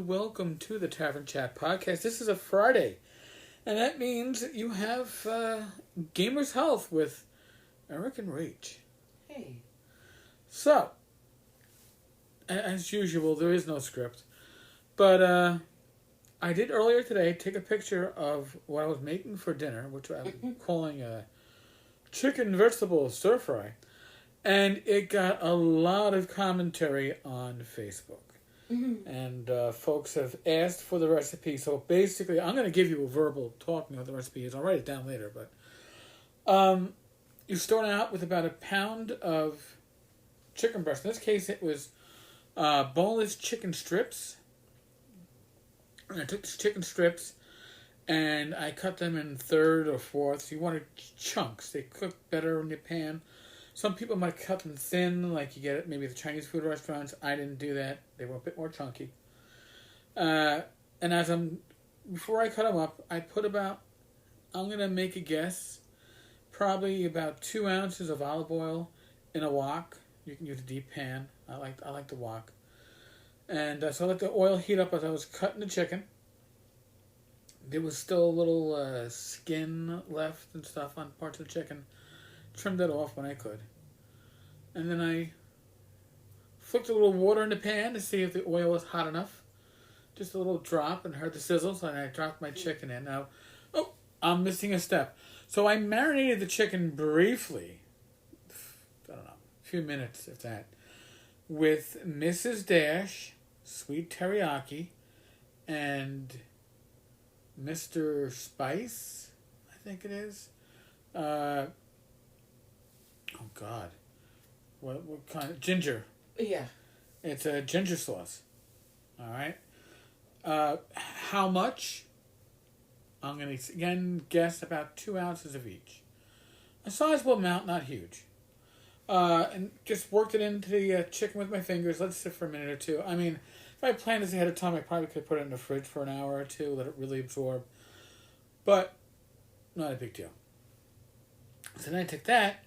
welcome to the Tavern Chat Podcast. This is a Friday, and that means you have Gamer's Health with Eric and Rach. Hey. So, as usual, there is no script, but I did earlier today take a picture of what I was making for dinner, which I'm calling a chicken vegetable stir fry, and it got a lot of commentary on Facebook. And folks have asked for the recipe. So basically, I'm going to give you a verbal talking of the recipe. I'll write it down later. But you start out with about a pound of chicken breast. In this case, it was boneless chicken strips. And I took these chicken strips and I cut them in third or fourths. You wanted chunks. They cook better in the pan. Some people might cut them thin, like you get it maybe at the Chinese food restaurants. I didn't do that. They were a bit more chunky. And before I cut them up, I put I'm going to make a guess, probably about 2 ounces of olive oil in a wok. You can use a deep pan. I like the wok. And so I let the oil heat up as I was cutting the chicken. There was still a little skin left and stuff on parts of the chicken. Trimmed that off when I could. And then I flicked a little water in the pan to see if the oil was hot enough. Just a little drop, and heard the sizzle, so I dropped my chicken in. Now, I'm missing a step. So I marinated the chicken briefly, I don't know, a few minutes if that, with Mrs. Dash, sweet teriyaki, and Mr. Spice, I think it is. Oh, God. What kind of... Ginger. Yeah. It's a ginger sauce. All right. How much? I'm going to, again, guess about 2 ounces of each. A sizable amount, not huge. And just worked it into the chicken with my fingers. Let it sit for a minute or two. I mean, if I planned this ahead of time, I probably could put it in the fridge for an hour or two, let it really absorb. But, not a big deal. So then I took that,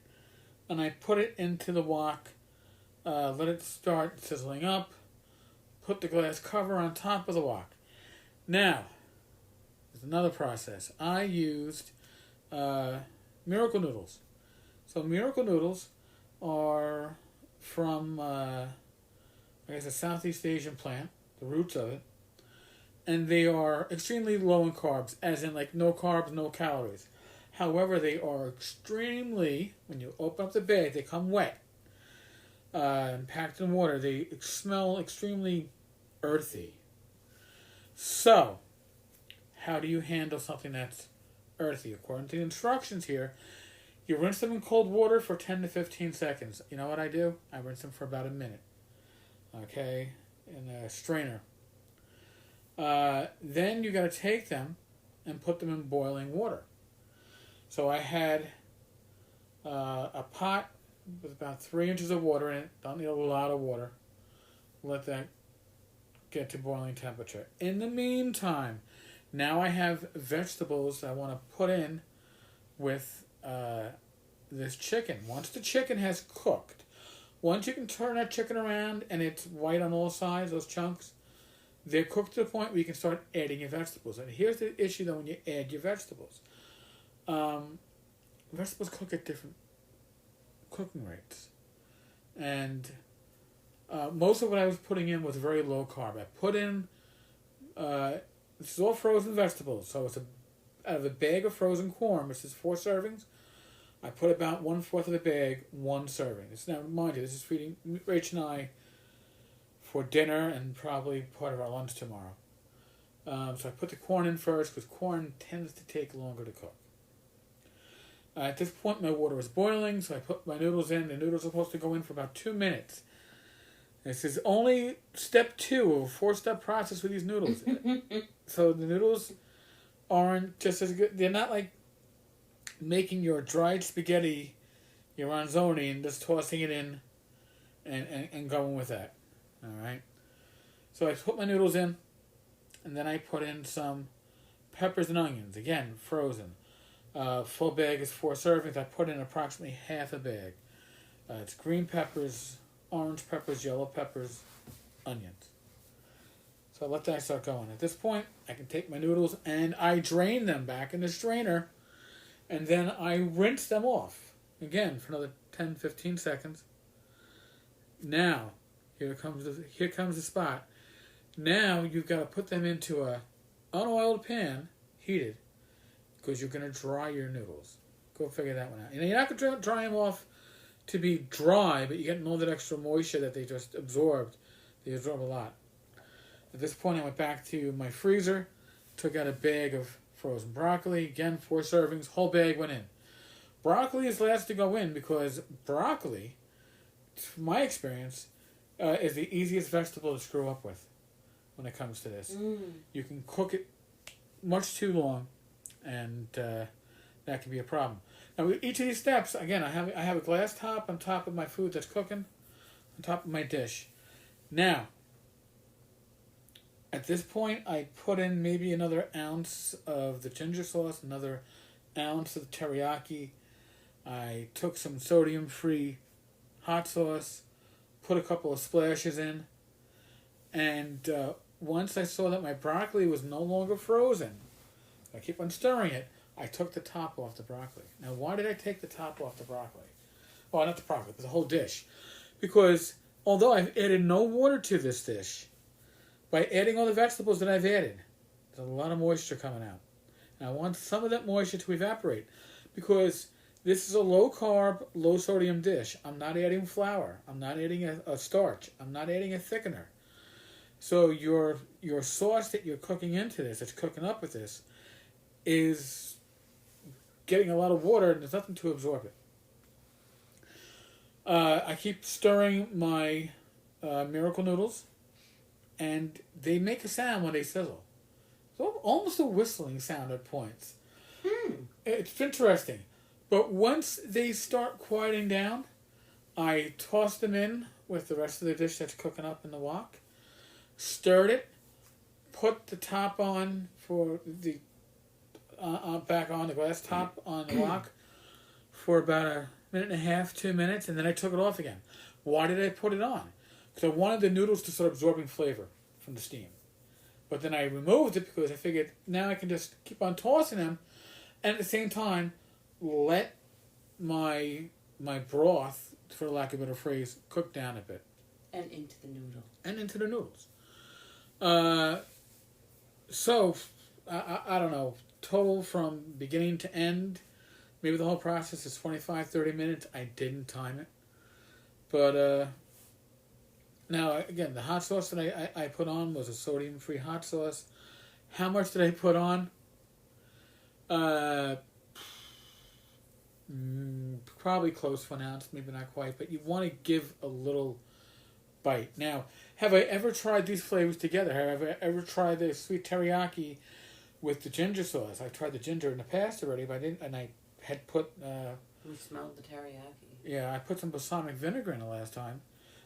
and I put it into the wok, let it start sizzling up, put the glass cover on top of the wok. Now, there's another process. I used Miracle Noodles. So Miracle Noodles are from, I guess, a Southeast Asian plant, the roots of it, and they are extremely low in carbs, as in like no carbs, no calories. However, they are extremely, when you open up the bag, they come wet and packed in water. They smell extremely earthy. So, how do you handle something that's earthy? According to the instructions here, you rinse them in cold water for 10 to 15 seconds. You know what I do? I rinse them for about a minute. Okay? In a strainer. Then you got to take them and put them in boiling water. So I had a pot with about 3 inches of water in it. Don't need a lot of water. Let that get to boiling temperature. In the meantime, now I have vegetables I want to put in with this chicken. Once the chicken has cooked, once you can turn that chicken around and it's white on all sides, those chunks, they're cooked to the point where you can start adding your vegetables. And here's the issue though when you add your vegetables. Vegetables cook at different cooking rates. And most of what I was putting in was very low carb. I put in, this is all frozen vegetables, so it's out of a bag of frozen corn, which is 4 servings, I put about 1/4 of a bag, 1 serving. Now, mind you, this is feeding Rach and I for dinner and probably part of our lunch tomorrow. So I put the corn in first because corn tends to take longer to cook. At this point, my water was boiling, so I put my noodles in. The noodles are supposed to go in for about 2 minutes. This is only step 2 of a 4-step process with these noodles. So the noodles aren't just as good. They're not like making your dried spaghetti, your ronzoni, and just tossing it in and going with that. All right. So I put my noodles in, and then I put in some peppers and onions. Again, frozen. Full bag is 4 servings. I put in approximately half a bag. It's green peppers, orange peppers, yellow peppers, onions. So I let that start going. At this point, I can take my noodles and I drain them back in the strainer, and then I rinse them off again for another 10, 15 seconds. Now, here comes the spot. Now you've got to put them into a unoiled pan, heated, because you're going to dry your noodles. Go figure that one out. And you're not going to dry them off to be dry, but you're getting all that extra moisture that they just absorbed. They absorb a lot. At this point, I went back to my freezer, took out a bag of frozen broccoli. Again, 4 servings, whole bag went in. Broccoli is last to go in because broccoli, from my experience, is the easiest vegetable to screw up with when it comes to this. You can cook it much too long, and that can be a problem. Now, with each of these steps, again, I have a glass top on top of my food that's cooking, on top of my dish. Now, at this point, I put in maybe another ounce of the ginger sauce, another ounce of the teriyaki. I took some sodium-free hot sauce, put a couple of splashes in, and once I saw that my broccoli was no longer frozen, I keep on stirring it, I took the top off the broccoli. Now, why did I take the top off the broccoli? Well, not the broccoli, but the whole dish. Because although I've added no water to this dish, by adding all the vegetables that I've added, there's a lot of moisture coming out. And I want some of that moisture to evaporate because this is a low-carb, low-sodium dish. I'm not adding flour. I'm not adding a starch. I'm not adding a thickener. So your sauce that you're cooking into this, that's cooking up with this, is getting a lot of water and there's nothing to absorb it. I keep stirring my miracle noodles, and they make a sound when they sizzle. So almost a whistling sound at points. It's interesting. But once they start quieting down, I toss them in with the rest of the dish that's cooking up in the wok, stirred it, put the top on for the back on the glass top on the wok for about a minute and a half, 2 minutes, and then I took it off again. Why did I put it on? Because I wanted the noodles to start absorbing flavor from the steam. But then I removed it because I figured now I can just keep on tossing them, and at the same time let my broth, for lack of a better phrase, cook down a bit. And into the noodle. And into the noodles. So, I don't know, total from beginning to end, maybe the whole process is 25, 30 minutes. I didn't time it. But, now, again, the hot sauce that I put on was a sodium-free hot sauce. How much did I put on? Probably close to 1 ounce, maybe not quite, but you want to give a little bite. Now, have I ever tried these flavors together? Have I ever tried the sweet teriyaki with the ginger sauce? I've tried the ginger in the past already, but I didn't, and I had put... we smelled the teriyaki. Yeah, I put some balsamic vinegar in the last time,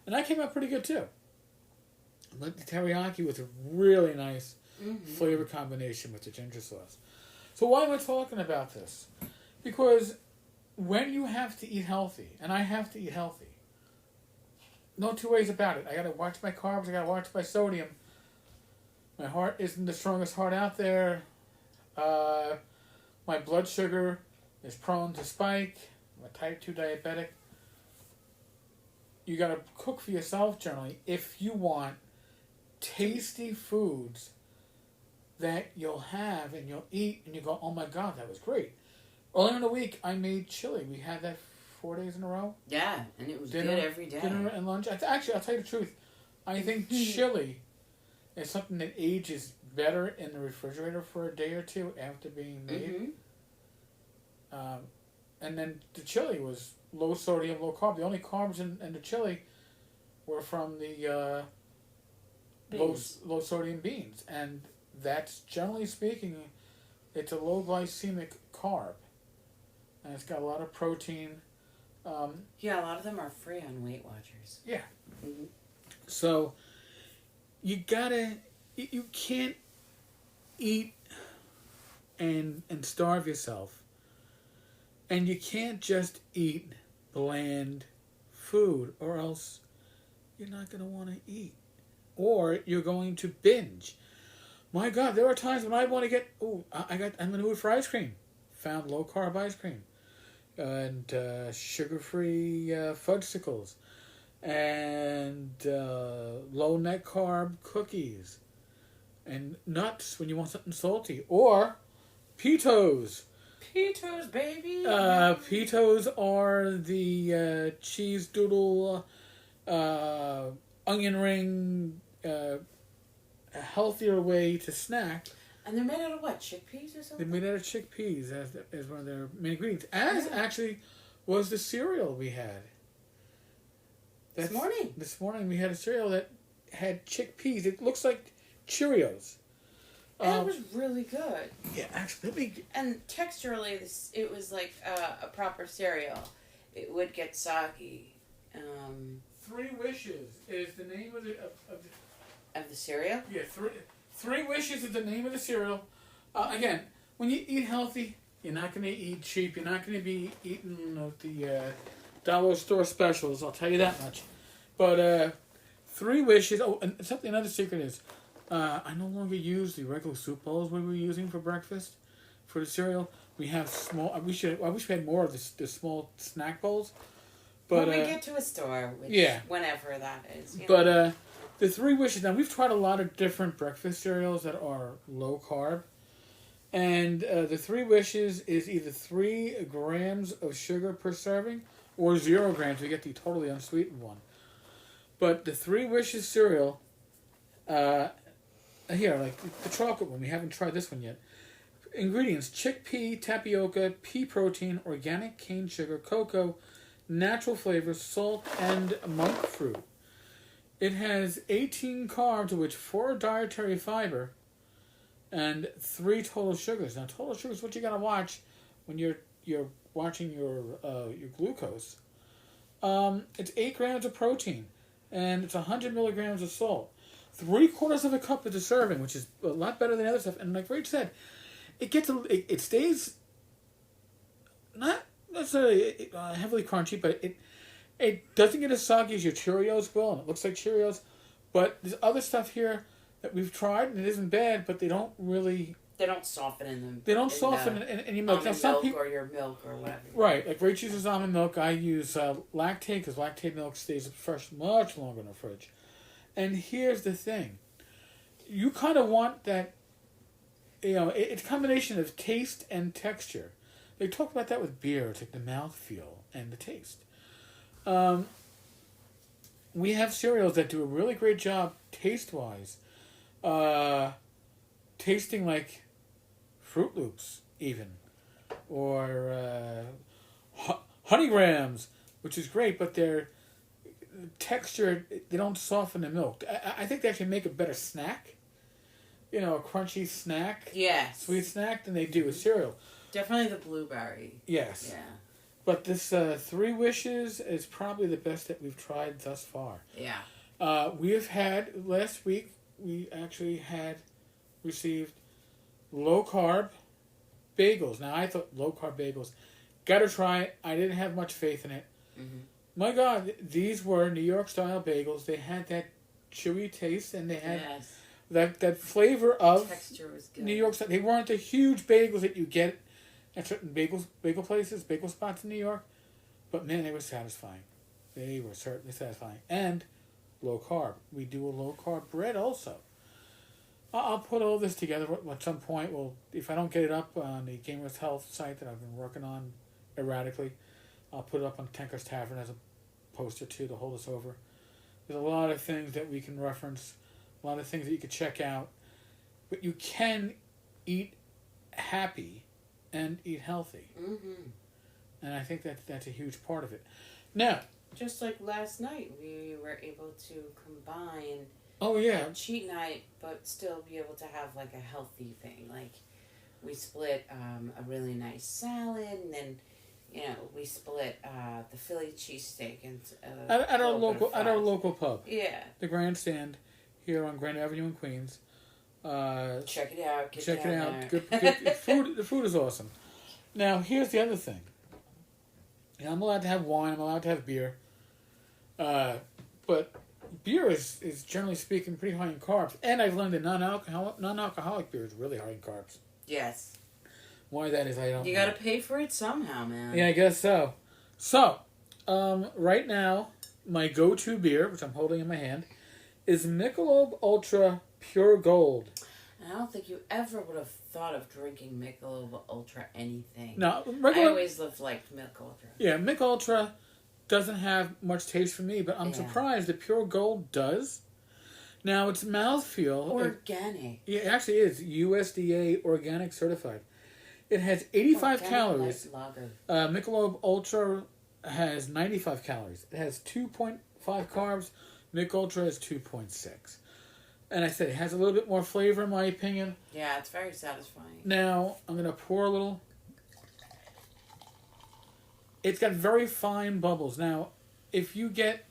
and that came out pretty good too. But the teriyaki was a really nice flavor combination with the ginger sauce. So why am I talking about this? Because when you have to eat healthy, and I have to eat healthy, no two ways about it. I got to watch my carbs. I got to watch my sodium. My heart isn't the strongest heart out there. My blood sugar is prone to spike. I'm a type 2 diabetic. You got to cook for yourself generally if you want tasty foods that you'll have and you'll eat and you go, oh my God, that was great. Earlier in the week, I made chili. We had that 4 days in a row. Yeah, and it was good every day. Dinner and lunch. Actually, I'll tell you the truth. I think chili is something that ages better in the refrigerator for a day or two after being made. And then the chili was low sodium, low carb. The only carbs in the chili were from the low sodium beans. And that's, generally speaking, it's a low glycemic carb. And it's got a lot of protein. Yeah, a lot of them are free on Weight Watchers. Yeah. So, you can't eat and starve yourself. And you can't just eat bland food, or else you're not going to want to eat. or you're going to binge. My God, there are times when I want to get. I'm in the mood for ice cream. Found low carb ice cream, and sugar free fudgesicles, and low net carb cookies, and nuts when you want something salty, or pitos. Pitos, baby. Pitos are the cheese doodle, onion ring, a healthier way to snack. And they're made out of what? Chickpeas or something? They're made out of chickpeas as one of their main ingredients. As actually was the cereal we had. This morning. This morning we had a cereal that had chickpeas. It looks like Cheerios. And it was really good. Yeah, actually. And texturally, it was like a proper cereal. It would get soggy. Three Wishes is the name of the... Of the cereal? Yeah, Three Wishes is the name of the cereal. Again, when you eat healthy, you're not going to eat cheap. You're not going to be eating the dollar store specials. I'll tell you that much. But Three Wishes. Oh, and another secret is, I no longer use the regular soup bowls we were using for breakfast for the cereal. We have small. I wish we had more of the small snack bowls. But when we get to a store, whenever that is. But the Three Wishes. Now we've tried a lot of different breakfast cereals that are low carb, and the Three Wishes is either 3 grams of sugar per serving or 0 grams. You get the totally unsweetened one. But the Three Wishes cereal, here, like the chocolate one, we haven't tried this one yet. Ingredients: chickpea, tapioca, pea protein, organic cane sugar, cocoa, natural flavors, salt, and monk fruit. It has 18 carbs, of which 4 dietary fiber, and 3 total sugars. Now, total sugar is what you gotta watch when you're watching your glucose. It's 8 grams of protein, and it's 100 milligrams of salt. 3/4 of a cup is a serving, which is a lot better than other stuff. And like Rach said, it stays not necessarily heavily crunchy, but it doesn't get as soggy as your Cheerios will, and it looks like Cheerios. But there's other stuff here that we've tried, and it isn't bad, but they don't soften in them. They don't soften in your milk. Now, some people, or your milk or whatever. Right, like Rach uses almond milk. I use lactate, because lactate milk stays fresh much longer in the fridge. And here's the thing. You kind of want that, it's a combination of taste and texture. They talk about that with beer. It's like the mouthfeel and the taste. We have cereals that do a really great job taste-wise. Tasting like Fruit Loops, even. Or Honey Grams, which is great, but they're textured. They don't soften the milk. I think they actually make a better snack. A crunchy snack. Yes. Sweet snack than they do a cereal. Definitely the blueberry. Yes. Yeah. But this Three Wishes is probably the best that we've tried thus far. Yeah. We have had, last week, we actually had received low carb bagels. Now, I thought low carb bagels, gotta try it. I didn't have much faith in it. Mm-hmm. My God, these were New York style bagels. They had that chewy taste, and they had that flavor of texture was good. New York style. They weren't the huge bagels that you get at certain bagel places, bagel spots in New York. But man, they were satisfying. They were certainly satisfying. And low carb. We do a low carb bread also. I'll put all this together at some point. Well, if I don't get it up on the Gamers Health site that I've been working on erratically, I'll put it up on Tenkar's Tavern as a poster too to hold us over. There's a lot of things that we can reference, a lot of things that you could check out. But you can eat happy and eat healthy. Mm-hmm. And I think that's a huge part of it. Now, just like last night, we were able to combine a cheat night, but still be able to have like a healthy thing. Like we split a really nice salad, and then we split the Philly cheesesteak and at our local pub. Yeah, the Grandstand here on Grand Avenue in Queens. Check it out. Check it out. Good food. The food is awesome. Now here's the other thing. I'm allowed to have wine. I'm allowed to have beer. But beer is generally speaking pretty high in carbs, and I've learned that non-alcoholic beer is really high in carbs. Yes. Why that is, I don't know. You gotta pay for it somehow, man. Yeah, I guess so. So, right now, my go-to beer, which I'm holding in my hand, is Michelob Ultra Pure Gold. And I don't think you ever would have thought of drinking Michelob Ultra anything. Now, I always liked Michelob Ultra. Yeah, Michelob Ultra doesn't have much taste for me, but I'm surprised that Pure Gold does. Now, it's mouthfeel. Organic. It actually is USDA organic certified. It has 85 calories. Lager. Michelob Ultra has 95 calories. It has 2.5 carbs. Michelob Ultra is 2.6. And I said it has a little bit more flavor, in my opinion. Yeah, it's very satisfying. Now, I'm going to pour a little. It's got very fine bubbles. Now, if you get...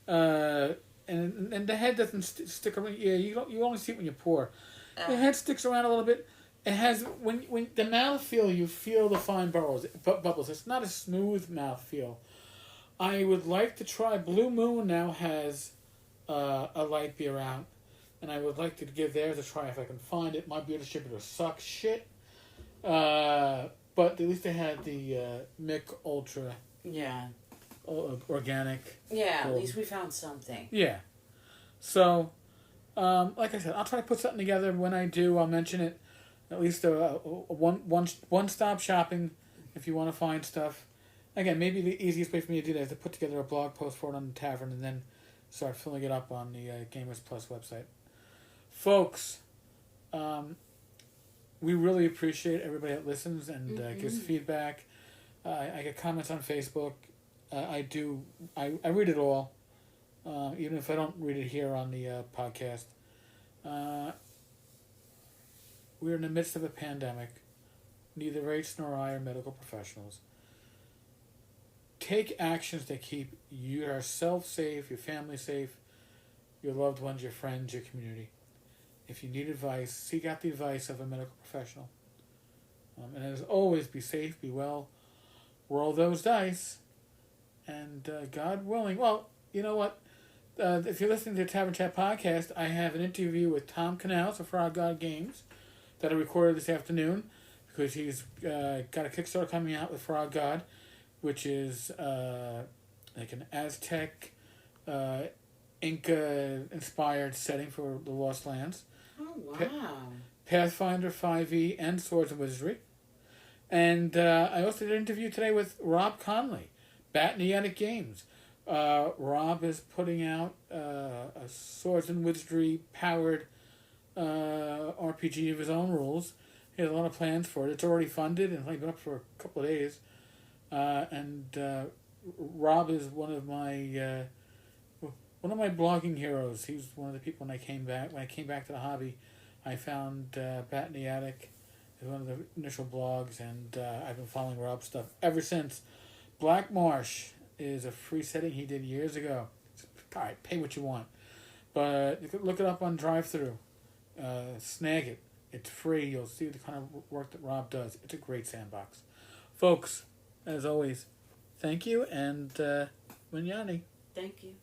and the head doesn't stick around. Yeah, you only see it when you pour. The head sticks around a little bit. It has when the mouthfeel, you feel the fine bubbles. It's not a smooth mouthfeel. I would like to try. Blue Moon now has a light beer out, and I would like to give theirs a try if I can find it. My beer distributor sucks shit, but at least they had the Mick Ultra. Yeah. Organic. Yeah, at least we found something. Yeah. So, like I said, I'll try to put something together. When I do, I'll mention it. At least one-stop shopping if you want to find stuff. Again, maybe the easiest way for me to do that is to put together a blog post for it on the tavern and then start filling it up on the Gamers Plus website. Folks, we really appreciate everybody that listens and gives feedback. I get comments on Facebook. I read it all, even if I don't read it here on the podcast. We're in the midst of a pandemic. Neither Rach nor I are medical professionals. Take actions that keep yourself safe, your family safe, your loved ones, your friends, your community. If you need advice, seek out the advice of a medical professional. And as always, be safe, be well, roll those dice, and God willing. Well, you know what? If you're listening to the Tavern Chat podcast, I have an interview with Tom Canals of Frog God Games that I recorded this afternoon because he's got a Kickstarter coming out with Frog God, which is like an Aztec, Inca-inspired setting for the Lost Lands. Oh, wow. Pathfinder 5e and Swords and Wizardry. And I also did an interview today with Rob Conley, Bat in the Attic Games. Rob is putting out a Swords and Wizardry powered RPG of his own rules. He has a lot of plans for it. It's already funded and it's only been up for a couple of days. And Rob is one of my blogging heroes. He's one of the people when I came back to the hobby. I found Bat in the Attic as one of the initial blogs, and I've been following Rob's stuff ever since. Black Marsh is a free setting he did years ago. All right, pay what you want, but you can look it up on drive-through. Snag it. It's free. You'll see the kind of work that Rob does. It's a great sandbox. Folks, as always, thank you, and Manjani. Thank you.